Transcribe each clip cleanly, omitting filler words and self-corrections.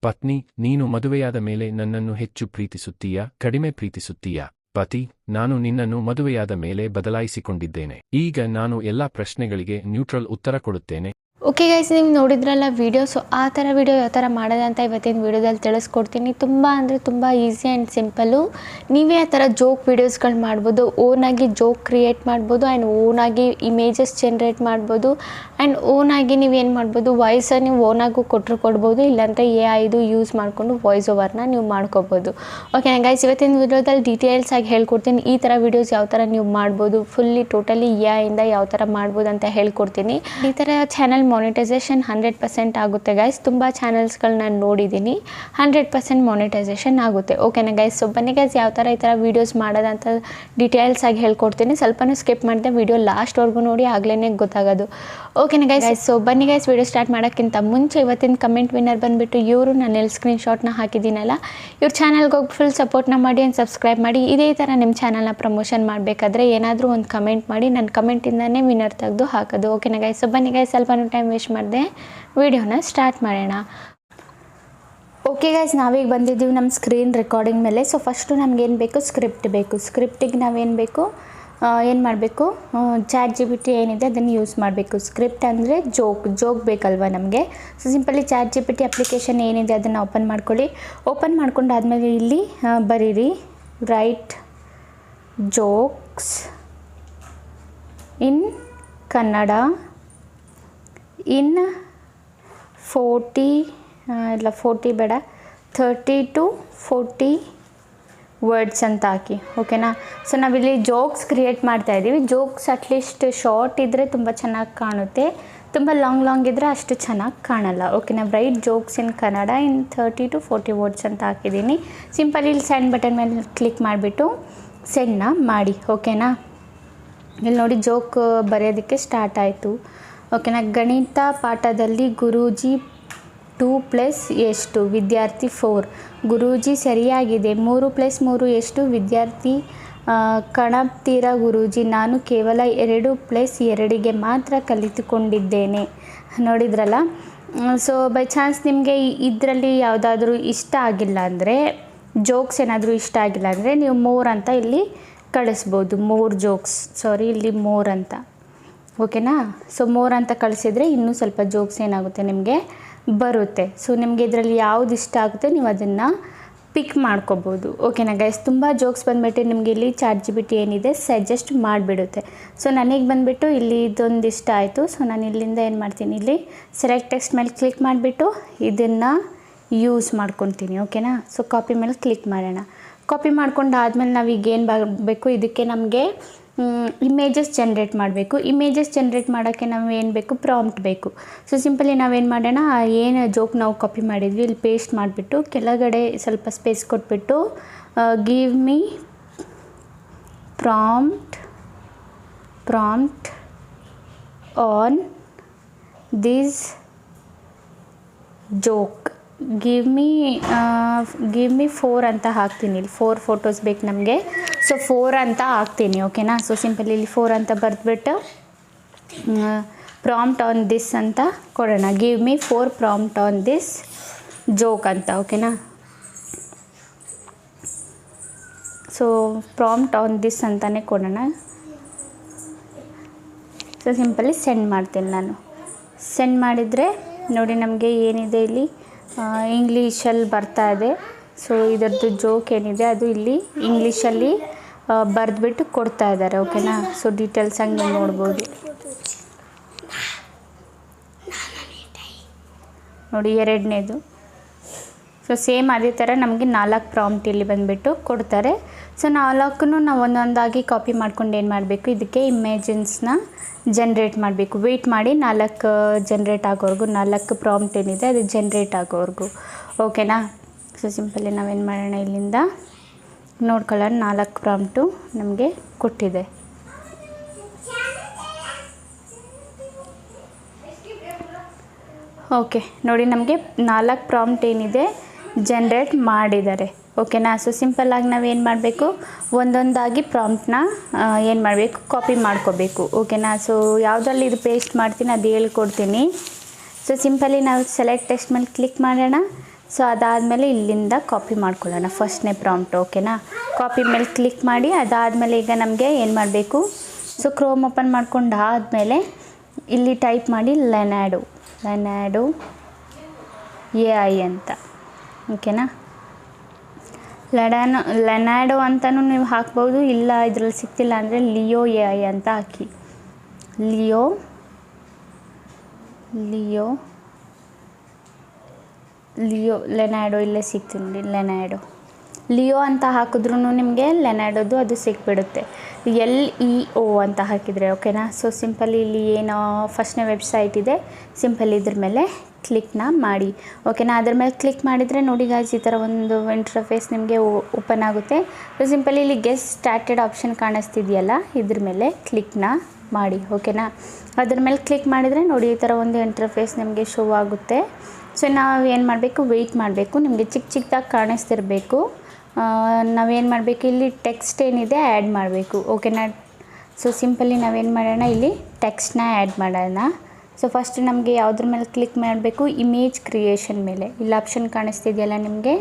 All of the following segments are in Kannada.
ಪತ್ನಿ, ನೀನು ಮದುವೆಯಾದ ಮೇಲೆ ನನ್ನನ್ನು ಹೆಚ್ಚು ಪ್ರೀತಿಸುತ್ತೀಯಾ, ಕಡಿಮೆ ಪ್ರೀತಿಸುತ್ತೀಯಾ? ಪತಿ, ನಾನು ನಿನ್ನನ್ನು ಮದುವೆಯಾದ ಮೇಲೆ ಬದಲಾಯಿಸಿಕೊಂಡಿದ್ದೇನೆ. ಈಗ ನಾನು ಎಲ್ಲಾ ಪ್ರಶ್ನೆಗಳಿಗೆ ನ್ಯೂಟ್ರಲ್ ಉತ್ತರ ಕೊಡುತ್ತೇನೆ. ಓಕೆ ಗೈಸ್, ನೀವು ನೋಡಿದ್ರಲ್ಲ ವಿಡಿಯೋ. ಸೊ ಆ ಥರ ವಿಡಿಯೋ ಯಾವ ಥರ ಮಾಡೋದಂತ ಇವತ್ತಿನ ವಿಡಿಯೋದಲ್ಲಿ ತಿಳಿಸ್ಕೊಡ್ತೀನಿ. ತುಂಬ ಅಂದರೆ ತುಂಬ ಈಸಿ ಆ್ಯಂಡ್ ಸಿಂಪಲ್ಲು. ನೀವೇ ಆ ಥರ ಜೋಕ್ ವೀಡಿಯೋಸ್ಗಳು ಮಾಡ್ಬೋದು, ಓನಾಗಿ ಜೋಕ್ ಕ್ರಿಯೇಟ್ ಮಾಡ್ಬೋದು ಆ್ಯಂಡ್ ಓನಾಗಿ ಇಮೇಜಸ್ ಜನ್ರೇಟ್ ಮಾಡ್ಬೋದು ಆ್ಯಂಡ್ ಓನಾಗಿ ನೀವೇನು ಮಾಡ್ಬೋದು, ವಾಯ್ಸನ್ನು ನೀವು ಓನಾಗೂ ಕೊಡ್ಬೋದು, ಇಲ್ಲಾಂದರೆ AI ಯೂಸ್ ಮಾಡಿಕೊಂಡು ವಾಯ್ಸ್ ಓವರ್ನ ನೀವು ಮಾಡ್ಕೋಬೋದು. ಓಕೆ ಗೈಸ್, ಇವತ್ತಿನ ವಿಡಿಯೋದಲ್ಲಿ ಡೀಟೇಲ್ಸ್ ಆಗಿ ಹೇಳ್ಕೊಡ್ತೀನಿ. ಈ ಥರ ವೀಡಿಯೋಸ್ ಯಾವ ಥರ ನೀವು ಮಾಡ್ಬೋದು, ಫುಲ್ಲಿ ಟೋಟಲಿ AI ಯಾವ ಥರ ಮಾಡ್ಬೋದು ಅಂತ ಹೇಳ್ಕೊಡ್ತೀನಿ. ಈ ಥರ ಚಾನಲ್ ಮಾನಿಟೈಸೇಷನ್ 100% ಆಗುತ್ತೆ ಗೈಸ್. ತುಂಬ ಚಾನಲ್ಸ್ಗಳು ನಾನು ನೋಡಿದ್ದೀನಿ, 100% ಮಾನಿಟೈಸೇಷನ್ ಆಗುತ್ತೆ. ಓಕೆನಾ ಗೈಸ್? ಸೊ ಬನ್ನಿ ಗೈಸ್, ಯಾವ ಥರ ಈ ಥರ ವೀಡಿಯೋಸ್ ಮಾಡೋದಂತ ಡೀಟೇಲ್ಸ್ ಆಗಿ ಹೇಳ್ಕೊಡ್ತೀನಿ. ಸ್ವಲ್ಪನೂ ಸ್ಕಿಪ್ ಮಾಡಿದೆ, ವಿಡಿಯೋ ಲಾಸ್ಟ್ವರೆಗೂ ನೋಡಿ, ಆಗ್ಲೇ ಗೊತ್ತಾಗೋದು. ಓಕೆನಾ ಗೈಸ್? ಸೊ ಬನ್ನಿ ಗೈಸ್, ವಿಡಿಯೋ ಸ್ಟಾರ್ಟ್ ಮಾಡೋಕ್ಕಿಂತ ಮುಂಚೆ ಇವತ್ತಿನ ಕಮೆಂಟ್ ವಿನ್ನರ್ ಬಂದುಬಿಟ್ಟು ಇವರು, ನಾನು ಎಲ್ಲಿ ಸ್ಕ್ರೀನ್ಶಾಟ್ನ ಹಾಕಿದ್ದೀನಲ್ಲ, ಇವ್ರ ಚಾನಲ್ಗೆ ಹೋಗಿ ಫುಲ್ ಸಪೋರ್ಟ್ನ ಮಾಡಿ ಆ್ಯಂಡ್ ಸಬ್ಸ್ಕ್ರೈಬ್ ಮಾಡಿ. ಇದೇ ಥರ ನಿಮ್ಮ ಚಾನಲ್ನ ಪ್ರಮೋಷನ್ ಮಾಡಬೇಕಾದ್ರೆ ಏನಾದರೂ ಒಂದು ಕಮೆಂಟ್ ಮಾಡಿ, ನನ್ನ ಕಮೆಂಟಿಂದನೇ ವಿನ್ನರ್ ತೆಗೆದು ಹಾಕೋದು. ಓಕೆನಾ ಗೈಸ್? ಸೊ ಬನ್ನಿ ಗೈಸ್, ಸ್ವಲ್ಪ ಟೈಮ್ ವೇಸ್ಟ್ ಮಾಡಿದೆ, ವಿಡಿಯೋನ ಸ್ಟಾರ್ಟ್ ಮಾಡೋಣ. ಓಕೆ ಗೈಸ್, ನಾವೀಗ ಬಂದಿದ್ದೀವಿ ನಮ್ಮ ಸ್ಕ್ರೀನ್ ರೆಕಾರ್ಡಿಂಗ್ ಮೇಲೆ. ಸೊ ಫಸ್ಟು ನಮಗೇನು ಬೇಕು, ಸ್ಕ್ರಿಪ್ಟ್ ಬೇಕು. ಸ್ಕ್ರಿಪ್ಟಿಗೆ ನಾವೇನು ಬೇಕು, ಏನು ಮಾಡಬೇಕು, ChatGPT ಏನಿದೆ ಅದನ್ನು ಯೂಸ್ ಮಾಡಬೇಕು. ಸ್ಕ್ರಿಪ್ಟ್ ಅಂದರೆ ಜೋಕ್ ಬೇಕಲ್ವ ನಮಗೆ. ಸೊ ಸಿಂಪಲಿ ChatGPT ಅಪ್ಲಿಕೇಶನ್ ಏನಿದೆ ಅದನ್ನು ಓಪನ್ ಮಾಡ್ಕೊಳ್ಳಿ. ಓಪನ್ ಮಾಡ್ಕೊಂಡು ಆದಮೇಲೆ ಇಲ್ಲಿ ಬರೀರಿ, ರೈಟ್ ಜೋಕ್ಸ್ ಇನ್ ಕನ್ನಡ ಇನ್ 40 ಬೇಡ, 30 to 40 ವರ್ಡ್ಸ್ ಅಂತ ಹಾಕಿ. ಓಕೆನಾ? ಸೊ ನಾವಿಲ್ಲಿ ಜೋಕ್ಸ್ ಕ್ರಿಯೇಟ್ ಮಾಡ್ತಾಯಿದ್ದೀವಿ. ಜೋಕ್ಸ್ ಅಟ್ಲೀಸ್ಟ್ ಶಾರ್ಟ್ ಇದ್ದರೆ ತುಂಬ ಚೆನ್ನಾಗಿ ಕಾಣುತ್ತೆ, ತುಂಬ ಲಾಂಗ್ ಇದ್ದರೆ ಅಷ್ಟು ಚೆನ್ನಾಗಿ ಕಾಣಲ್ಲ. ಓಕೆನಾ? Right jokes in Kannada in 30 to 40 words ಅಂತ ಹಾಕಿದ್ದೀನಿ. ಸಿಂಪಲ್ ಇಲ್ಲಿ ಸೆಂಡ್ ಬಟನ್ ಮೇಲೆ ಕ್ಲಿಕ್ ಮಾಡಿಬಿಟ್ಟು ಸೆಂಡ್ನ ಮಾಡಿ. ಓಕೆನಾ? ಇಲ್ಲಿ ನೋಡಿ, ಜೋಕ್ ಬರೆಯೋದಕ್ಕೆ ಸ್ಟಾರ್ಟ್ ಆಯಿತು. ಓಕೆನಾ? ಗಣಿತ ಪಾಠದಲ್ಲಿ ಗುರೂಜಿ 2 + ಎಷ್ಟು? ವಿದ್ಯಾರ್ಥಿ 4. ಗುರೂಜಿ ಸರಿಯಾಗಿದೆ. 3 + 3 ಎಷ್ಟು? ವಿದ್ಯಾರ್ಥಿ ಕಣಪ್ತೀರಾ ಗುರೂಜಿ, ನಾನು ಕೇವಲ 2 + 2ಗೆ ಮಾತ್ರ ಕಲಿತುಕೊಂಡಿದ್ದೇನೆ. ನೋಡಿದ್ರಲ್ಲ? ಸೊ ಬೈ ಚಾನ್ಸ್ ನಿಮಗೆ ಇದರಲ್ಲಿ ಯಾವುದಾದ್ರೂ ಇಷ್ಟ ಆಗಿಲ್ಲ ಅಂದರೆ, ಜೋಕ್ಸ್ ಏನಾದರೂ ಇಷ್ಟ ಆಗಿಲ್ಲ ಅಂದರೆ ನೀವು 3 ಅಂತ ಇಲ್ಲಿ ಕಳಿಸ್ಬೋದು. 3 ಜೋಕ್ಸ್, ಇಲ್ಲಿ 3 ಅಂತ. ಓಕೆನಾ? ಸೊ 3 ಅಂತ ಕಳಿಸಿದರೆ ಇನ್ನೂ ಸ್ವಲ್ಪ ಜೋಕ್ಸ್ ಏನಾಗುತ್ತೆ ನಿಮಗೆ ಬರುತ್ತೆ. ಸೊ ನಿಮಗೆ ಇದರಲ್ಲಿ ಯಾವ್ದು ಇಷ್ಟ ಆಗುತ್ತೆ ನೀವು ಅದನ್ನು ಪಿಕ್ ಮಾಡ್ಕೋಬೋದು. ಓಕೆನಾ ಗೈಸ್? ತುಂಬ ಜೋಕ್ಸ್ ಬಂದುಬಿಟ್ಟು ನಿಮಗೆ ಇಲ್ಲಿ ChatGPT ಏನಿದೆ ಸಜೆಸ್ಟ್ ಮಾಡಿಬಿಡುತ್ತೆ. ಸೊ ನನಗೆ ಬಂದುಬಿಟ್ಟು ಇಲ್ಲಿ ಇದೊಂದು ಇಷ್ಟ ಆಯಿತು. ಸೊ ನಾನು ಇಲ್ಲಿಂದ ಏನು ಮಾಡ್ತೀನಿ, ಇಲ್ಲಿ ಸೆಲೆಕ್ಟ್ ಟೆಕ್ಸ್ಟ್ ಮೇಲೆ ಕ್ಲಿಕ್ ಮಾಡಿಬಿಟ್ಟು ಇದನ್ನು ಯೂಸ್ ಮಾಡ್ಕೊತೀನಿ. ಓಕೆನಾ? ಸೊ ಕಾಪಿ ಮೇಲೆ ಕ್ಲಿಕ್ ಮಾಡೋಣ. ಕಾಪಿ ಮಾಡ್ಕೊಂಡು ಆದಮೇಲೆ ನಾವೀಗ ಏನು ಬೇಕು, ಇದಕ್ಕೆ ನಮಗೆ ಇಮೇಜಸ್ ಜನ್ರೇಟ್ ಮಾಡಬೇಕು. ಇಮೇಜಸ್ ಜನ್ರೇಟ್ ಮಾಡೋಕ್ಕೆ ನಾವು ಏನು ಬೇಕು, ಪ್ರಾಂಪ್ಟ್ ಬೇಕು. ಸೊ ಸಿಂಪಲಿ ನಾವೇನು ಮಾಡೋಣ, ಏನು ಜೋಕ್ ನಾವು ಕಾಪಿ ಮಾಡಿದ್ವಿ ಇಲ್ಲಿ ಪೇಸ್ಟ್ ಮಾಡಿಬಿಟ್ಟು ಕೆಳಗಡೆ ಸ್ವಲ್ಪ ಸ್ಪೇಸ್ ಕೊಟ್ಬಿಟ್ಟು give me prompt on this joke, give me 4 ಅಂತ ಹಾಕ್ತೀನಿ. ಇಲ್ಲಿ 4 ಫೋಟೋಸ್ ಬೇಕು ನಮಗೆ. ಸೊ 4 ಅಂತ ಹಾಕ್ತೀನಿ. ಓಕೆನಾ? ಸೊ ಸಿಂಪಲ್ ಇಲ್ಲಿ 4 ಅಂತ ಬರೆದ್ಬಿಟ್ಟು ಪ್ರಾಂಪ್ಟ್ ಆನ್ ದಿಸ್ ಅಂತ ಕೊಡೋಣ. Give me 4 prompt on this joke ಅಂತ. ಓಕೆನಾ? ಸೊ ಪ್ರಾಂಪ್ಟ್ ಆನ್ ದಿಸ್ ಅಂತಲೇ ಕೊಡೋಣ. ಸೊ ಸಿಂಪಲಿ ಸೆಂಡ್ ಮಾಡ್ತೀನಿ ನಾನು. ಸೆಂಡ್ ಮಾಡಿದರೆ ನೋಡಿ ನಮಗೆ ಏನಿದೆ ಇಲ್ಲಿ ಇಂಗ್ಲೀಷಲ್ಲಿ ಬರ್ತಾ ಇದೆ. ಸೊ ಇದರದ್ದು ಜೋಕ್ ಏನಿದೆ ಅದು ಇಲ್ಲಿ ಇಂಗ್ಲೀಷಲ್ಲಿ ಬರೆದ್ಬಿಟ್ಟು ಕೊಡ್ತಾ ಇದ್ದಾರೆ. ಓಕೆನಾ? ಸೊ ಡೀಟೇಲ್ಸ್ ಆಗಿ ನೀವು ನೋಡ್ಬೋದು. ನೋಡಿ 2ನೇದು. ಸೊ ಸೇಮ್ ಅದೇ ಥರ ನಮಗೆ 4 ಪ್ರಾಂಪ್ಟ್ ಇಲ್ಲಿ ಬಂದುಬಿಟ್ಟು ಕೊಡ್ತಾರೆ. ಸೊ 4ನ್ನು ನಾವು ಒಂದೊಂದಾಗಿ ಕಾಪಿ ಮಾಡ್ಕೊಂಡು ಏನು ಮಾಡಬೇಕು, ಇದಕ್ಕೆ ಇಮೇಜನ್ಸ್ನ ಜನ್ರೇಟ್ ಮಾಡಬೇಕು. ವೆಯ್ಟ್ ಮಾಡಿ 4 ಜನ್ರೇಟ್ ಆಗೋವರೆಗೂ, 4 ಪ್ರಾಂಪ್ಟ್ ಏನಿದೆ ಅದು ಜನ್ರೇಟ್ ಆಗೋವರೆಗೂ. ಓಕೆನಾ? ಸೊ ಸಿಂಪಲಿ ನಾವೇನು ಮಾಡೋಣ, ಇಲ್ಲಿಂದ ನೋಡ್ಕೊಳ್ಳೋಣ. 4 ಪ್ರಾಂಪ್ಟು ನಮಗೆ ಕೊಟ್ಟಿದೆ. ಓಕೆ ನೋಡಿ, ನಮಗೆ 4 ಪ್ರಾಂಪ್ಟ್ ಏನಿದೆ ಜನ್ರೇಟ್ ಮಾಡಿದ್ದಾರೆ. ಓಕೆನಾ? ಸೊ ಸಿಂಪಲ್ಲಾಗಿ ನಾವೇನು ಮಾಡಬೇಕು, ಒಂದೊಂದಾಗಿ ಪ್ರಾಂಪ್ಟನ್ನ ಏನು ಮಾಡಬೇಕು, ಕಾಪಿ ಮಾಡ್ಕೋಬೇಕು. ಓಕೆನಾ? ಸೊ ಯಾವುದ್ರಲ್ಲಿ ಇದು ಪೇಸ್ಟ್ ಮಾಡ್ತೀನಿ ಅದು ಹೇಳ್ಕೊಡ್ತೀನಿ. ಸೊ ಸಿಂಪಲಿ ನಾವು ಸೆಲೆಕ್ಟ್ ಟೆಕ್ಸ್ಟ್ ಮೇಲೆ ಕ್ಲಿಕ್ ಮಾಡೋಣ. ಸೊ ಅದಾದಮೇಲೆ ಇಲ್ಲಿಂದ ಕಾಪಿ ಮಾಡ್ಕೊಳ್ಳೋಣ ಫಸ್ಟ್ನೇ ಪ್ರಾಂಪ್ಟ್. ಓಕೆನಾ, ಕಾಪಿ ಮೇಲೆ ಕ್ಲಿಕ್ ಮಾಡಿ ಅದಾದಮೇಲೆ ಈಗ ನಮಗೆ ಏನು ಮಾಡಬೇಕು, ಸೊ ಕ್ರೋಮ್ ಓಪನ್ ಮಾಡ್ಕೊಂಡು ಆದಮೇಲೆ ಇಲ್ಲಿ ಟೈಪ್ ಮಾಡಿ ಲೆನಾಡೋ AI ಅಂತ. ಓಕೆನಾ, ಲೆನಾಡೋ ಅಂತಲೂ ನೀವು ಹಾಕ್ಬೋದು, ಇಲ್ಲ ಇದರಲ್ಲಿ ಸಿಕ್ತಿಲ್ಲ ಅಂದರೆ ಲಿಯೋ AI ಅಂತ ಹಾಕಿ. ಲಿಯೋ ಲೆನಾಡೋ ಇಲ್ಲೇ ಸಿಕ್ತು ನೋಡಿ, ಲಿಯೋ ಅಂತ ಹಾಕಿದ್ರೂ ನಿಮಗೆ ಲೆನಾಡೋದು ಅದು ಸಿಕ್ಬಿಡುತ್ತೆ. LEO ಅಂತ ಹಾಕಿದರೆ. ಓಕೆನಾ, ಸೊ ಸಿಂಪಲಿ ಇಲ್ಲಿ ಏನೋ ಫಸ್ಟ್ನೇ ವೆಬ್ಸೈಟ್ ಇದೆ, ಸಿಂಪಲ್ ಇದ್ರ ಮೇಲೆ ಕ್ಲಿಕ್ನ ಮಾಡಿ. ಓಕೆನಾ, ಅದ್ರ ಮೇಲೆ ಕ್ಲಿಕ್ ಮಾಡಿದರೆ ನೋಡಿ ಗಾಯ್ಸ್ ಈ ಥರ ಒಂದು ಇಂಟರ್ಫೇಸ್ ನಿಮಗೆ ಓಪನ್ ಆಗುತ್ತೆ. ಸೊ ಸಿಂಪಲಿ ಇಲ್ಲಿ ಗೆಸ್ಟ್ ಸ್ಟಾರ್ಟೆಡ್ ಆಪ್ಷನ್ ಕಾಣಿಸ್ತಿದೆಯಲ್ಲ, ಇದ್ರ ಮೇಲೆ ಕ್ಲಿಕ್ನ ಮಾಡಿ. ಓಕೆನಾ, ಅದ್ರ ಮೇಲೆ ಕ್ಲಿಕ್ ಮಾಡಿದರೆ ನೋಡಿ ಈ ಥರ ಒಂದು ಇಂಟರ್ಫೇಸ್ ನಿಮಗೆ ಶೋ ಆಗುತ್ತೆ. ಸೊ ನಾವು ಏನು ಮಾಡಬೇಕು, ವೆಯ್ಟ್ ಮಾಡಬೇಕು, ನಿಮಗೆ ಚಿಕ್ಕದಾಗಿ ಕಾಣಿಸ್ತಿರಬೇಕು. ನಾವೇನು ಮಾಡಬೇಕು, ಇಲ್ಲಿ ಟೆಕ್ಸ್ಟ್ ಏನಿದೆ ಆ್ಯಡ್ ಮಾಡಬೇಕು. ಓಕೆನಾ, ಸೊ ಸಿಂಪಲಿ ನಾವೇನು ಮಾಡೋಣ, ಇಲ್ಲಿ ಟೆಕ್ಸ್ಟ್ನ ಆ್ಯಡ್ ಮಾಡೋಣ. ಸೊ ಫಸ್ಟ್ ನಮಗೆ ಯಾವುದ್ರ ಮೇಲೆ ಕ್ಲಿಕ್ ಮಾಡಬೇಕು, ಇಮೇಜ್ ಕ್ರಿಯೇಷನ್ ಮೇಲೆ. ಇಲ್ಲಿ ಆಪ್ಷನ್ ಕಾಣಿಸ್ತಿದೆಯಲ್ಲ ನಿಮಗೆ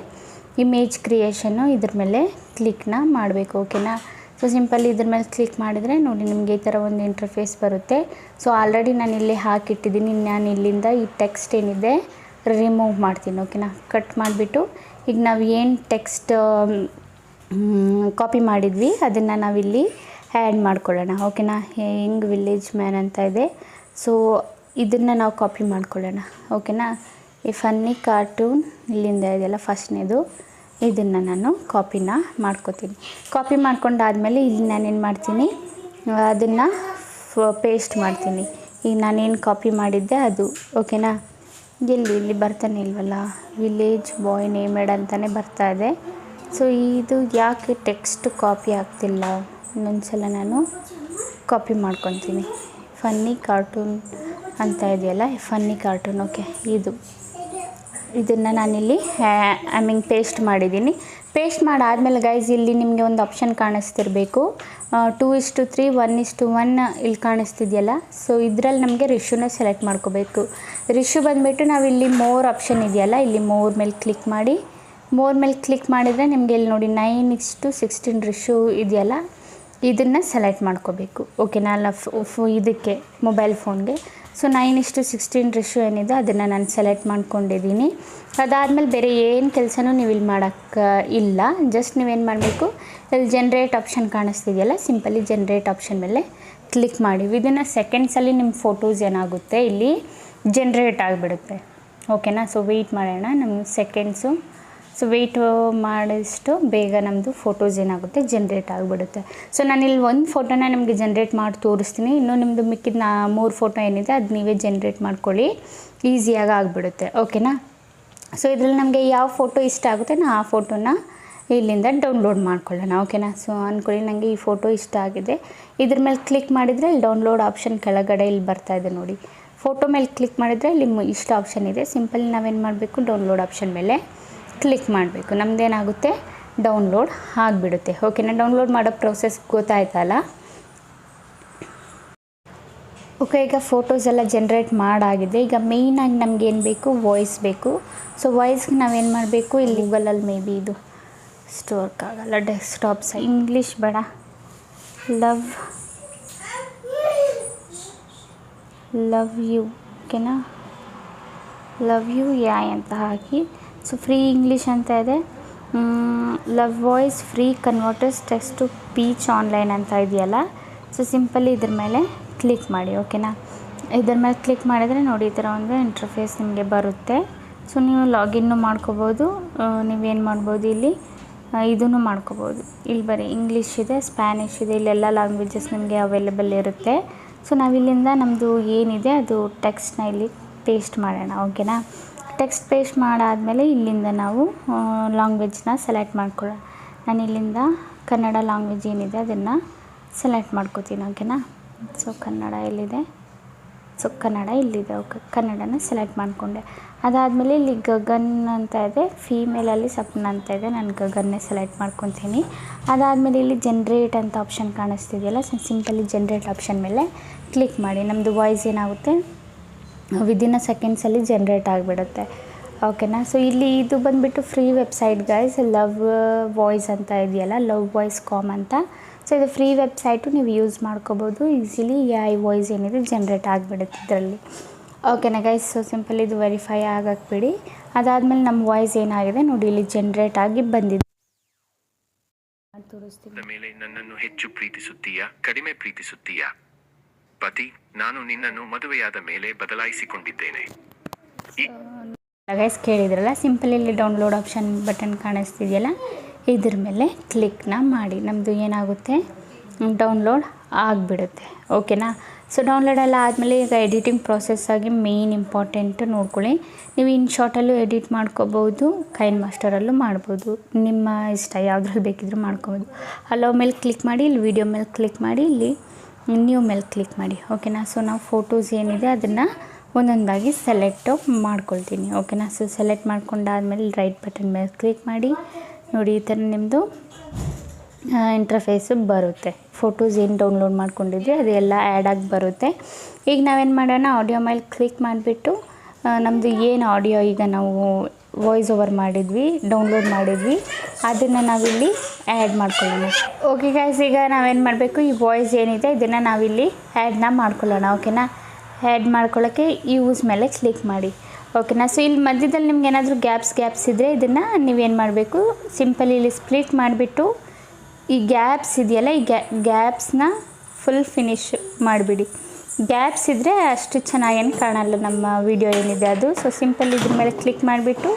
ಇಮೇಜ್ ಕ್ರಿಯೇಷನ್ನು, ಇದ್ರ ಮೇಲೆ ಕ್ಲಿಕ್ನ ಮಾಡಬೇಕು. ಓಕೆನಾ, ಸೊ ಸಿಂಪಲ್ ಇದ್ರ ಮೇಲೆ ಕ್ಲಿಕ್ ಮಾಡಿದರೆ ನೋಡಿ ನಿಮಗೆ ಈ ಥರ ಒಂದು ಇಂಟರ್ಫೇಸ್ ಬರುತ್ತೆ. ಸೊ ಆಲ್ರೆಡಿ ನಾನು ಇಲ್ಲಿ ಹಾಕಿಟ್ಟಿದ್ದೀನಿ. ನಾನು ಇಲ್ಲಿಂದ ಈ ಟೆಕ್ಸ್ಟ್ ಏನಿದೆ ರಿಮೂವ್ ಮಾಡ್ತೀನಿ. ಓಕೆನಾ, ಕಟ್ ಮಾಡಿಬಿಟ್ಟು ಈಗ ನಾವು ಏನು ಟೆಕ್ಸ್ಟ್ ಕಾಪಿ ಮಾಡಿದ್ವಿ ಅದನ್ನು ನಾವಿಲ್ಲಿ ಆ್ಯಡ್ ಮಾಡ್ಕೊಳ್ಳೋಣ. ಓಕೆನಾ, ಯಂಗ್ ವಿಲೇಜ್ ಮ್ಯಾನ್ ಅಂತ ಇದೆ. ಸೊ ಇದನ್ನು ನಾವು ಕಾಪಿ ಮಾಡ್ಕೊಳ್ಳೋಣ. ಓಕೆನಾ, ಈ ಫನ್ನಿ ಕಾರ್ಟೂನ್ ಇಲ್ಲಿಂದ ಇದೆಯಲ್ಲ ಫಸ್ಟ್ನೇದು, ಇದನ್ನು ನಾನು ಕಾಪಿನ ಮಾಡ್ಕೋತೀನಿ. ಕಾಪಿ ಮಾಡ್ಕೊಂಡಾದಮೇಲೆ ಇಲ್ಲಿ ನಾನೇನು ಮಾಡ್ತೀನಿ, ಅದನ್ನು ಪೇಸ್ಟ್ ಮಾಡ್ತೀನಿ. ಈಗ ನಾನೇನು ಕಾಪಿ ಮಾಡಿದ್ದೆ ಅದು. ಓಕೆನಾ, ಇಲ್ಲಿ ಬರ್ತಾನೆ ಇಲ್ವಲ್ಲ, ವಿಲೇಜ್ ಬಾಯ್ ನೇಮೆಡ್ ಅಂತಲೇ ಬರ್ತಾ ಇದೆ. ಸೊ ಇದು ಯಾಕೆ ಟೆಕ್ಸ್ಟ್ ಕಾಪಿ ಆಗ್ತಿಲ್ಲ, ಇನ್ನೊಂದು ಸಲ ನಾನು ಕಾಪಿ ಮಾಡ್ಕೊತೀನಿ. ಫನ್ನಿ ಕಾರ್ಟೂನ್ ಅಂತ ಇದೆಯಲ್ಲ, ಫನ್ನಿ ಕಾರ್ಟೂನ್. ಓಕೆ, ಇದನ್ನು ನಾನಿಲ್ಲಿ ಪೇಸ್ಟ್ ಮಾಡಿದ್ದೀನಿ. ಪೇಸ್ಟ್ ಮಾಡಾದಮೇಲೆ ಗೈಸ್ ಇಲ್ಲಿ ನಿಮಗೆ ಒಂದು ಆಪ್ಷನ್ ಕಾಣಿಸ್ತಿರಬೇಕು, 2:3 1:1 ಇಲ್ಲಿ ಕಾಣಿಸ್ತಿದೆಯಲ್ಲ. ಸೊ ಇದರಲ್ಲಿ ನಮಗೆ ರಿಶ್ಯೂನ ಸೆಲೆಕ್ಟ್ ಮಾಡ್ಕೋಬೇಕು. ರಿಶ್ಯೂ ಬಂದುಬಿಟ್ಟು ನಾವಿಲ್ಲಿ ಮೋರ್ ಆಪ್ಷನ್ ಇದೆಯಲ್ಲ, ಇಲ್ಲಿ ಮೋರ್ ಮೇಲೆ ಕ್ಲಿಕ್ ಮಾಡಿ. ಮೋರ್ ಮೇಲೆ ಕ್ಲಿಕ್ ಮಾಡಿದರೆ ನಿಮಗೆ ಇಲ್ಲಿ ನೋಡಿ 9:16 ರಿಶ್ಯೂ ಇದೆಯಲ್ಲ, ಇದನ್ನು ಸೆಲೆಕ್ಟ್ ಮಾಡ್ಕೋಬೇಕು. ಓಕೆನಾ, ಇದಕ್ಕೆ ಮೊಬೈಲ್ ಫೋನ್ಗೆ. ಸೊ 9:16 ರಿಶ್ಯೂ ಏನಿದೆ ಅದನ್ನು ನಾನು ಸೆಲೆಕ್ಟ್ ಮಾಡ್ಕೊಂಡಿದ್ದೀನಿ. ಅದಾದಮೇಲೆ ಬೇರೆ ಏನು ಕೆಲಸನೂ ನೀವು ಇಲ್ಲಿ ಮಾಡೋಕ್ಕೆ ಇಲ್ಲ. ಜಸ್ಟ್ ನೀವೇನು ಮಾಡಬೇಕು, ಇಲ್ಲಿ ಜನ್ರೇಟ್ ಆಪ್ಷನ್ ಕಾಣಿಸ್ತಿದೆಯಲ್ಲ, ಸಿಂಪಲಿ ಜನ್ರೇಟ್ ಆಪ್ಷನ್ ಮೇಲೆ ಕ್ಲಿಕ್ ಮಾಡಿ. ವಿದಿನ್ ಸೆಕೆಂಡ್ಸಲ್ಲಿ ನಿಮ್ಮ ಫೋಟೋಸ್ ಏನಾಗುತ್ತೆ ಇಲ್ಲಿ ಜನ್ರೇಟ್ ಆಗಿಬಿಡುತ್ತೆ. ಓಕೆನಾ, ಸೊ ವೆಯ್ಟ್ ಮಾಡೋಣ ನಮ್ಮ ಸೆಕೆಂಡ್ಸು. ಸೊ ವೆಯ್ಟ್ ಮಾಡಿಷ್ಟು ಬೇಗ ನಮ್ಮದು ಫೋಟೋಸ್ ಏನಾಗುತ್ತೆ ಜನ್ರೇಟ್ ಆಗಿಬಿಡುತ್ತೆ. ಸೊ ನಾನಿಲ್ಲಿ ಒಂದು ಫೋಟೋನ ನಿಮಗೆ ಜನ್ರೇಟ್ ಮಾಡಿ ತೋರಿಸ್ತೀನಿ. ಇನ್ನೂ ನಿಮ್ಮದು ಮಿಕ್ಕಿದ 3 ಫೋಟೋ ಏನಿದೆ ಅದು ನೀವೇ ಜನ್ರೇಟ್ ಮಾಡ್ಕೊಳ್ಳಿ, ಈಸಿಯಾಗಿ ಆಗಿಬಿಡುತ್ತೆ. ಓಕೆನಾ, ಸೊ ಇದರಲ್ಲಿ ನಮಗೆ ಯಾವ ಫೋಟೋ ಇಷ್ಟ ಆಗುತ್ತೆ ನಾವು ಆ ಫೋಟೋನ ಇಲ್ಲಿಂದ ಡೌನ್ಲೋಡ್ ಮಾಡ್ಕೊಳ್ಳೋಣ. ಓಕೆನಾ, ಸೊ ಅಂದ್ಕೊಳ್ಳಿ ನನಗೆ ಈ ಫೋಟೋ ಇಷ್ಟ ಆಗಿದೆ. ಇದ್ರ ಮೇಲೆ ಕ್ಲಿಕ್ ಮಾಡಿದರೆ ಇಲ್ಲಿ ಡೌನ್ಲೋಡ್ ಆಪ್ಷನ್ ಕೆಳಗಡೆ ಇಲ್ಲಿ ಬರ್ತಾ ಇದೆ ನೋಡಿ. ಫೋಟೋ ಮೇಲೆ ಕ್ಲಿಕ್ ಮಾಡಿದರೆ ಇಲ್ಲಿ ಇಷ್ಟ ಆಪ್ಷನ್ ಇದೆ. ಸಿಂಪಲ್ ನಾವೇನು ಮಾಡಬೇಕು, ಡೌನ್ಲೋಡ್ ಆಪ್ಷನ್ ಮೇಲೆ ಕ್ಲಿಕ್ ಮಾಡಬೇಕು. ನಮ್ಮದೇನಾಗುತ್ತೆ ಡೌನ್ಲೋಡ್ ಆಗಿಬಿಡುತ್ತೆ. ಓಕೆನಾ, ಡೌನ್ಲೋಡ್ ಮಾಡೋ ಪ್ರೋಸೆಸ್ ಗೊತ್ತಾಯ್ತಲ್ಲ. ಓಕೆ, ಈಗ ಫೋಟೋಸ್ ಎಲ್ಲ ಜನ್ರೇಟ್ ಮಾಡಾಗಿದೆ. ಈಗ ಮೇಯ್ನಾಗಿ ನಮಗೇನು ಬೇಕು, ವಾಯ್ಸ್ ಬೇಕು. ಸೊ ವಾಯ್ಸ್ಗೆ ನಾವೇನು ಮಾಡಬೇಕು, ಇಲ್ಲಿ ಗೂಗಲಲ್ಲಿ ಮೇ ಬಿ ಇದು ಸ್ಟೋರ್ಕ್ ಆಗಲ್ಲ, ಡೆಸ್ಕ್ಟಾಪ್ಸ್ ಇಂಗ್ಲೀಷ್ ಬೇಡ, ಲವ್ ಯು. ಓಕೆನಾ, ಲವ್ ಯು AI ಅಂತ ಹಾಕಿ. ಸೊ ಫ್ರೀ ಇಂಗ್ಲೀಷ್ ಅಂತ ಇದೆ. Love voice free converters text to speech online ಅಂತ ಇದೆಯಲ್ಲ. ಸೊ ಸಿಂಪಲಿ ಇದ್ರ ಮೇಲೆ ಕ್ಲಿಕ್ ಮಾಡಿ. ಓಕೆನಾ, ಇದ್ರ ಮೇಲೆ ಕ್ಲಿಕ್ ಮಾಡಿದರೆ ನೋಡಿ ಈ ಥರ ಒಂದು ಇಂಟರ್ಫೇಸ್ ನಿಮಗೆ ಬರುತ್ತೆ. ಸೊ ನೀವು ಲಾಗಿನ್ನು ಮಾಡ್ಕೋಬೋದು. ನೀವೇನು ಮಾಡ್ಬೋದು, ಇಲ್ಲಿ ಇದನ್ನು ಮಾಡ್ಕೋಬೋದು. ಇಲ್ಲಿ ಬರೀ ಇಂಗ್ಲೀಷ್ ಇದೆ, ಸ್ಪ್ಯಾನಿಷ್ ಇದೆ, ಇಲ್ಲೆಲ್ಲ ಲ್ಯಾಂಗ್ವೇಜಸ್ ನಿಮಗೆ ಅವೈಲೇಬಲ್ ಇರುತ್ತೆ. ಸೊ ನಾವಿಲ್ಲಿಂದ ನಮ್ಮದು ಏನಿದೆ ಅದು ಟೆಕ್ಸ್ಟ್ನ ಇಲ್ಲಿ ಪೇಸ್ಟ್ ಮಾಡೋಣ. ಓಕೆನಾ, ಟೆಕ್ಸ್ಟ್ ಪೇಸ್ಟ್ ಮಾಡಾದಮೇಲೆ ಇಲ್ಲಿಂದ ನಾವು ಲ್ಯಾಂಗ್ವೇಜ್ನ ಸೆಲೆಕ್ಟ್ ಮಾಡ್ಕೊಳ್ಳೋಣ. ನಾನು ಇಲ್ಲಿಂದ ಕನ್ನಡ ಲ್ಯಾಂಗ್ವೇಜ್ ಏನಿದೆ ಅದನ್ನು ಸೆಲೆಕ್ಟ್ ಮಾಡ್ಕೋತೀನಿ. ಓಕೆನಾ, ಸೊ ಕನ್ನಡ ಎಲ್ಲಿದೆ, ಸೊ ಕನ್ನಡ ಇಲ್ಲಿದೆ. ಓಕೆ, ಕನ್ನಡನ ಸೆಲೆಕ್ಟ್ ಮಾಡಿಕೊಂಡೆ. ಅದಾದಮೇಲೆ ಇಲ್ಲಿ ಗಗನ್ ಅಂತ ಇದೆ, ಫೀಮೇಲಲ್ಲಿ ಸಪ್ನ ಅಂತ ಇದೆ, ನಾನು ಗಗನ್ನೇ ಸೆಲೆಕ್ಟ್ ಮಾಡ್ಕೊತೀನಿ. ಅದಾದಮೇಲೆ ಇಲ್ಲಿ ಜನ್ರೇಟ್ ಅಂತ ಆಪ್ಷನ್ ಕಾಣಿಸ್ತಿದೆಯಲ್ಲ, ಸಿಂಪಲಿ ಜನ್ರೇಟ್ ಆಪ್ಷನ್ ಮೇಲೆ ಕ್ಲಿಕ್ ಮಾಡಿ. ನಮ್ಮದು ವಾಯ್ಸ್ ಏನಾಗುತ್ತೆ ವಿದಿನ್ ಸೆಕೆಂಡ್ಸಲ್ಲಿ ಜನ್ರೇಟ್ ಆಗಿಬಿಡುತ್ತೆ. ಓಕೆನಾ. ಸೊ ಇಲ್ಲಿ ಇದು ಬಂದುಬಿಟ್ಟು free website guys, love voice ಅಂತ ಇದೆಯಲ್ಲ, ಲವ್ ವಾಯ್ಸ್ ಕಾಮ್ ಅಂತ. ಸೊ ಇದು ಫ್ರೀ ವೆಬ್ಸೈಟು, ನೀವು ಯೂಸ್ ಮಾಡ್ಕೋಬೋದು ಈಸಿಲಿ. AI ವಾಯ್ಸ್ ಏನಿದೆ ಜನ್ರೇಟ್ ಆಗಿಬಿಡುತ್ತೆ ಇದರಲ್ಲಿ. ಓಕೆನಾ ಗೈಸ್. ಸೊ ಸಿಂಪಲ್ ಇದು ವೆರಿಫೈ ಆಗಕ್ಕೆ ಬಿಡಿ. ಅದಾದಮೇಲೆ ನಮ್ಮ ವಾಯ್ಸ್ ಏನಾಗಿದೆ ನೋಡಿ ಇಲ್ಲಿ ಜನ್ರೇಟ್ ಆಗಿ ಬಂದಿದೆ. ತೋರಿಸ್ತೀನಿ. ಮೇಲೆ ನನ್ನನ್ನು ಹೆಚ್ಚು ಪ್ರೀತಿಸುತ್ತೀಯಾ, ಕಡಿಮೆ ಪ್ರೀತಿಸುತ್ತೀಯಾ? ಪತಿ, ನಾನು ನಿನ್ನನ್ನು ಮದುವೆಯಾದ ಮೇಲೆ ಬದಲಾಯಿಸಿಕೊಂಡಿದ್ದೇನೆ. ಗೈಸ್ ಕೇಳಿದ್ರಲ್ಲ, ಸಿಂಪಲ್ ಇಲ್ಲಿ ಡೌನ್ಲೋಡ್ ಆಪ್ಷನ್ ಬಟನ್ ಕಾಣಿಸ್ತಿದೆಯಲ್ಲ, ಇದ್ರ ಮೇಲೆ ಕ್ಲಿಕ್ನ ಮಾಡಿ ನಮ್ಮದು ಏನಾಗುತ್ತೆ ಡೌನ್ಲೋಡ್ ಆಗಿಬಿಡುತ್ತೆ. ಓಕೆನಾ. ಸೊ ಡೌನ್ಲೋಡ್ ಎಲ್ಲ ಆದಮೇಲೆ ಈಗ ಎಡಿಟಿಂಗ್ ಪ್ರಾಸೆಸ್ ಆಗಿ ಮೇಯ್ನ್ ಇಂಪಾರ್ಟೆಂಟ್ ನೋಡ್ಕೊಳ್ಳಿ. ನೀವು ಇನ್ ಶಾರ್ಟಲ್ಲೂ ಎಡಿಟ್ ಮಾಡ್ಕೋಬೋದು, ಕೈನ್ ಮಾಸ್ಟರಲ್ಲೂ ಮಾಡ್ಬೋದು, ನಿಮ್ಮ ಇಷ್ಟ ಯಾವುದ್ರಲ್ಲಿ ಬೇಕಿದ್ರೂ ಮಾಡ್ಕೋಬೋದು. ಅಲೋ ಮೇಲೆ ಕ್ಲಿಕ್ ಮಾಡಿ, ಇಲ್ಲಿ ವಿಡಿಯೋ ಮೇಲೆ ಕ್ಲಿಕ್ ಮಾಡಿ, ಇಲ್ಲಿ ನ್ಯೂ ಮೇಲೆ ಕ್ಲಿಕ್ ಮಾಡಿ. ಓಕೆನಾ. ಸೊ ನಾವು ಫೋಟೋಸ್ ಏನಿದೆ ಅದನ್ನು ಒಂದೊಂದಾಗಿ ಸೆಲೆಕ್ಟು ಮಾಡ್ಕೊಳ್ತೀನಿ. ಓಕೆನಾ. ಸೊ ಸೆಲೆಕ್ಟ್ ಮಾಡ್ಕೊಂಡಾದ್ಮೇಲೆ ರೈಟ್ ಬಟನ್ ಮೇಲೆ ಕ್ಲಿಕ್ ಮಾಡಿ. ನೋಡಿ ಈ ಥರ ನಿಮ್ಮದು ಇಂಟರ್ಫೇಸು ಬರುತ್ತೆ. ಫೋಟೋಸ್ ಏನು ಡೌನ್ಲೋಡ್ ಮಾಡ್ಕೊಂಡಿದ್ವಿ ಅದೆಲ್ಲ ಆ್ಯಡ್ ಆಗಿ ಬರುತ್ತೆ. ಈಗ ನಾವೇನು ಮಾಡೋಣ, ಆಡಿಯೋ ಮೇಲೆ ಕ್ಲಿಕ್ ಮಾಡಿಬಿಟ್ಟು ನಮ್ಮದು ಏನು ಆಡಿಯೋ ಈಗ ನಾವು ವಾಯ್ಸ್ ಓವರ್ ಮಾಡಿದ್ವಿ, ಡೌನ್ಲೋಡ್ ಮಾಡಿದ್ವಿ, ಅದನ್ನು ನಾವಿಲ್ಲಿ ಆ್ಯಡ್ ಮಾಡ್ಕೊಳ್ಳೋಣ. ಓಕೆ ಗೈಸ್, ಈಗ ನಾವೇನು ಮಾಡಬೇಕು, ಈ ವಾಯ್ಸ್ ಏನಿದೆ ಇದನ್ನು ನಾವಿಲ್ಲಿ ಆ್ಯಡ್ನ ಮಾಡ್ಕೊಳ್ಳೋಣ. ಓಕೆನಾ. ಆ್ಯಡ್ ಮಾಡ್ಕೊಳ್ಳೋಕ್ಕೆ ಯೂಸ್ ಮೇಲೆ ಕ್ಲಿಕ್ ಮಾಡಿ. ಓಕೆನಾ. ಸೊ ಇಲ್ಲಿ ಮಧ್ಯದಲ್ಲಿ ನಿಮ್ಗೆ ಏನಾದರೂ ಗ್ಯಾಪ್ಸ್ ಇದ್ದರೆ ಇದನ್ನು ನೀವೇನು ಮಾಡಬೇಕು, ಸಿಂಪಲ್ ಇಲ್ಲಿ ಸ್ಪ್ಲಿಟ್ ಮಾಡಿಬಿಟ್ಟು ಈ ಗ್ಯಾಪ್ಸ್ ಇದೆಯಲ್ಲ, ಈ ಗ್ಯಾಪ್ಸ್ನ ಫುಲ್ ಫಿನಿಶ್ ಮಾಡಿಬಿಡಿ. ಗ್ಯಾಪ್ಸ್ ಇದ್ದರೆ ಅಷ್ಟು ಚೆನ್ನಾಗೇನು ಕಾಣಲ್ಲ ನಮ್ಮ ವಿಡಿಯೋ ಏನಿದೆ ಅದು. ಸೊ ಸಿಂಪಲ್ ಇದ್ರ ಮೇಲೆ ಕ್ಲಿಕ್ ಮಾಡಿಬಿಟ್ಟು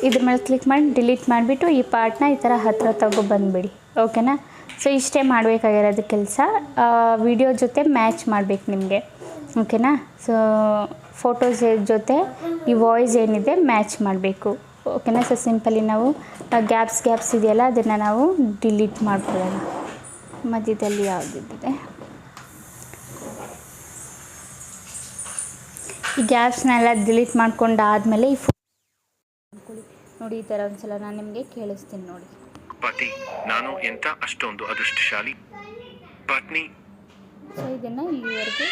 ಇದ್ರ ಮೇಲೆ ಕ್ಲಿಕ್ ಮಾಡಿ ಡಿಲೀಟ್ ಮಾಡಿಬಿಟ್ಟು ಈ ಪಾರ್ಟ್ನ ಈ ಥರ ಹತ್ತಿರ ತಗೋ ಬಂದುಬಿಡಿ. ಓಕೆನಾ. ಸೊ ಇಷ್ಟೇ ಮಾಡಬೇಕಾಗಿರೋದು ಕೆಲಸ. ವಿಡಿಯೋ ಜೊತೆ ಮ್ಯಾಚ್ ಮಾಡಬೇಕು ನಿಮಗೆ. ಓಕೆನಾ. ಸೊ ಫೋಟೋಸ್ ಜೊತೆ ಈ ವಾಯ್ಸ್ ಏನಿದೆ ಮ್ಯಾಚ್ ಮಾಡಬೇಕು. ಓಕೆನಾ. ಸೊ ಸಿಂಪಲಿ ನಾವು ಗ್ಯಾಪ್ಸ್ ಇದೆಯಲ್ಲ ಅದನ್ನು ನಾವು ಡಿಲೀಟ್ ಮಾಡ್ಕೊಳ್ಳೋಣ. ಮಧ್ಯದಲ್ಲಿ ಯಾವುದಿದೆ ಈ ಗ್ಯಾಪ್ಸ್ನೆಲ್ಲ ಡಿಲೀಟ್ ಮಾಡ್ಕೊಂಡಾದ್ಮೇಲೆ ಈ ನೋಡಿ ಈ ಥರ ಒಂದ್ಸಲ ನಾನು ನಿಮಗೆ ಕೇಳಿಸ್ತೀನಿ ನೋಡಿ. ಪತಿ, ನಾನು ಎಂತ ಅಷ್ಟೊಂದು ಅದೃಷ್ಟಶಾಲಿ ಪತ್ನಿ. ಸೊ ಇದನ್ನು ಇಲ್ಲಿವರೆಗೂ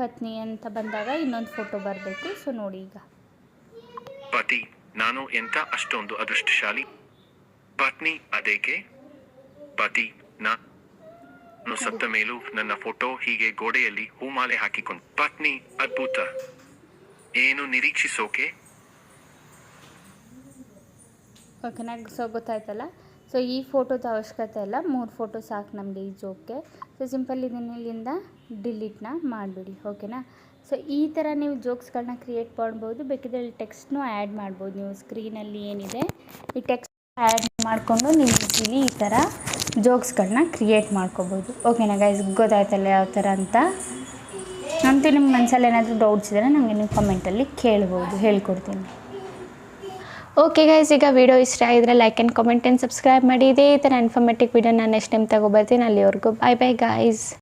ಪತ್ನಿ ಅಂತ ಬಂದಾಗ ಇನ್ನೊಂದು ಫೋಟೋ ಬರಬೇಕು. ಸೊ ನೋಡಿ ಈಗ ಪತಿ, ನಾನು ಎಂತ ಅಷ್ಟೊಂದು ಅದೃಷ್ಟಶಾಲಿ ಪತ್ನಿ. ಅದೇಕೆ ಪತಿ, ನಾನು ಸತ್ತ ಮೇಲೂ ನನ್ನ ಫೋಟೋ ಹೀಗೆ ಗೋಡೆಯಲ್ಲಿ ಹೂಮಾಲೆ ಹಾಕಿಕೊಂಡು ಪತ್ನಿ. ಅದ್ಭುತ. ಏನು ನಿರೀಕ್ಷಿಸೋಕೆ? ಓಕೆನಾ. ಸೊ ಗೊತ್ತಾಯ್ತಲ್ಲ. ಸೊ ಈ ಫೋಟೋದ ಅವಶ್ಯಕತೆ ಇಲ್ಲ, 3 ಫೋಟೋ ಸಾಕು ನಮಗೆ ಈ ಜೋಕ್ಗೆ. ಸೊ ಸಿಂಪಲ್ ಇದನ್ನು ಇಲ್ಲಿಂದ ಡಿಲೀಟ್ನ ಮಾಡಿಬಿಡಿ. ಓಕೆನಾ. ಸೊ ಈ ಥರ ನೀವು ಜೋಕ್ಸ್ಗಳನ್ನ ಕ್ರಿಯೇಟ್ ಮಾಡ್ಬೋದು. ಬೇಕಿದ್ರೆ ಇಲ್ಲಿ ಟೆಕ್ಸ್ಟ್ನೂ ಆ್ಯಡ್ ಮಾಡ್ಬೋದು. ನೀವು ಸ್ಕ್ರೀನಲ್ಲಿ ಏನಿದೆ ಈ ಟೆಕ್ಸ್ಟ್ ಆ್ಯಡ್ ಮಾಡಿಕೊಂಡು ನೀವು ಈಸಿಲಿ ಈ ಥರ ಜೋಕ್ಸ್ಗಳನ್ನ ಕ್ರಿಯೇಟ್ ಮಾಡ್ಕೋಬೋದು. ಓಕೆನಾ ಗೈಸ್, ಗೊತ್ತಾಯ್ತಲ್ಲ ಯಾವ ಥರ ಅಂತ. ಅಂತೂ ನಿಮ್ಮ ಮನಸ್ಸಲ್ಲಿ ಏನಾದರೂ ಡೌಟ್ಸ್ ಇದ್ದರೆ ನನಗೆ ನೀವು ಕಮೆಂಟಲ್ಲಿ ಕೇಳ್ಬೋದು, ಹೇಳ್ಕೊಡ್ತೀನಿ. ಓಕೆ ಗೈಸ್, ಈಗ ವಿಡಿಯೋ ಇಷ್ಟ ಆಗಿದ್ರೆ like and comment and subscribe ಮಾಡಿ. ಇದೇ ಥರ ಇನ್ಫಾರ್ಮೇಟಿವ್ ವಿಡಿಯೋ ನಾನು ನೆಕ್ಸ್ಟ್ ಟೈಮ್ ತಗೊಬರ್ತೀನಿ. ಅಲ್ಲಿವರೆಗೂ ಬಾಯ್ ಬಾಯ್ ಗೈಸ್.